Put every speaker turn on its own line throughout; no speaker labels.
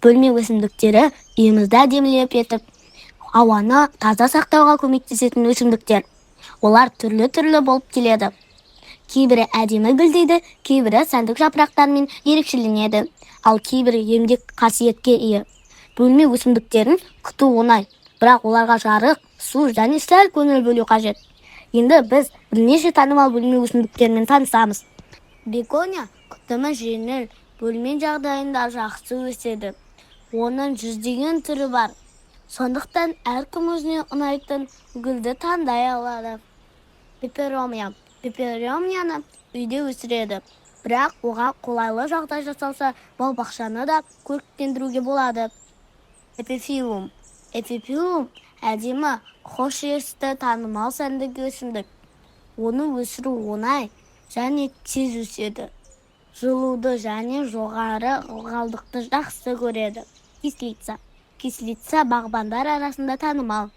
Бөлме өсімдіктері үйімізді әдемілеп етіп, ауаны таза сақтауға көмектесетін өсімдіктер. Олар түрлі-түрлі болып келеді. Кейбірі әдемі гүлдейді, кейбірі сәндік жапырақтармен ерекшеленеді, ал кейбірі емдік қасиетке ие. Бөлме өсімдіктерін күту оңай, бірақ оларға жарық, су және сәл көңіл бөлу қажет. Енді біз бірнеше танымал бөлме өсімдіктермен танысамыз. Бегония күтімі жеңіл, бөлме жағдайында жақсы өседі. Оның жүздеген түрі бар. Сондықтан әркім өзіне ұнайтын гүлді таңдай алады. Пеперомияны үйде өсіреді, бірақ оған қолайлы жағдай жасалса, бау-бақшаны да көріктендіруге болады. Эпифилум әдемі, хош иісті танымал сәндік өсімдік. Оны өсіру оңай және тез өседі. Жылуды және жоғары ылғалдықты жақсы көреді. Кислица бағбандар арасында танымал.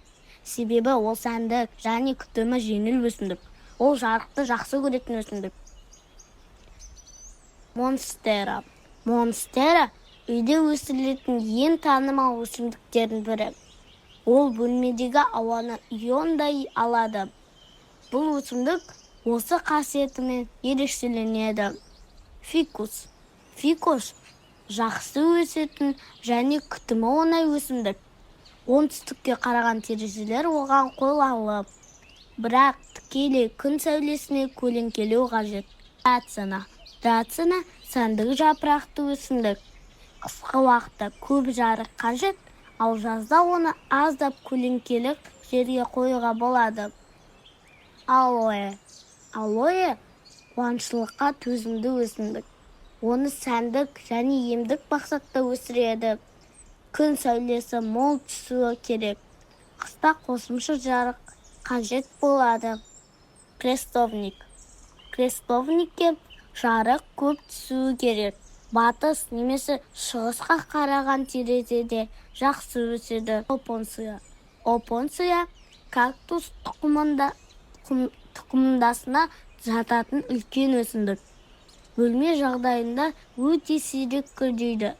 Себебі ол сәндік және күтімі жеңіл өсімдік. Ол жарықты жақсы көретін өсімдік. Монстера үйде өсірілетін ең танымал өсімдіктердің бірі. Ол бөлмедегі ауаны иондай алады. Бұл өсімдік осы қасиетімен ерекшеленеді. Фикус жақсы өсетін және күтімі оңай өсімдік. Оңтүстікке қараған терезелер оған қолайлы, бірақ тікелей күн сәулесіне көлеңкелеу қажет. Драцена сәндік жапырақты өсімдік. Қысқы уақытта көп жарық қажет, ал жазда оны аздап көлеңкелік жерге қоюға болады. Алоэ қуаңшылыққа төзімді өсімдік. Оны сәндік және емдік мақсатта өсіреді. Күн сәулесі мол түсуі керек. Қыста қосымша жарық қажет болады. Крестовникке жарық көп түсуі керек. Батыс немесе шығысқа қараған терезеде жақсы өседі. Опонсия кактус тұқымдасына жататын үлкен өсімдік. Бөлме жағдайында өте сирек гүлдейді.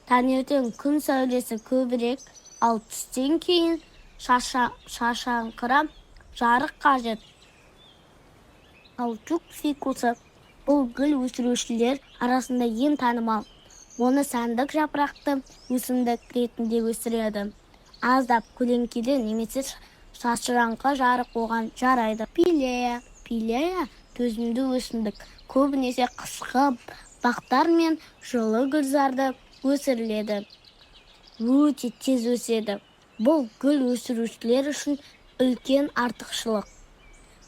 Таңертең күн сәулесі көбірек, ал түстен кейін шашаңқыра жарық қажет. Ал жүк фикусы бұл гүл өсірушілер арасында ең танымал. Оны сәндік жапырақты өсімдік ретінде өсіреді. Аздап көлеңкелі немесе шашыраңқы жарық оған жарайды. Пилея төзімді өсімдік. Көбінесе қысқы бақтар мен жылы гүлзарды өсіріледі. Өте тез өседі. Бұл гүл өсірушілер үшін үлкен артықшылық.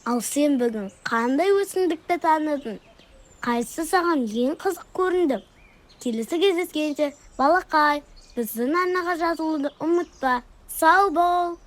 Ал сен бүгін қандай өсімдікті таныдың? Қайсы саған ең қызық көрінді? Келесі кездескенше балақай, біздің арнаға жазылуды ұмытпа. Сау бол!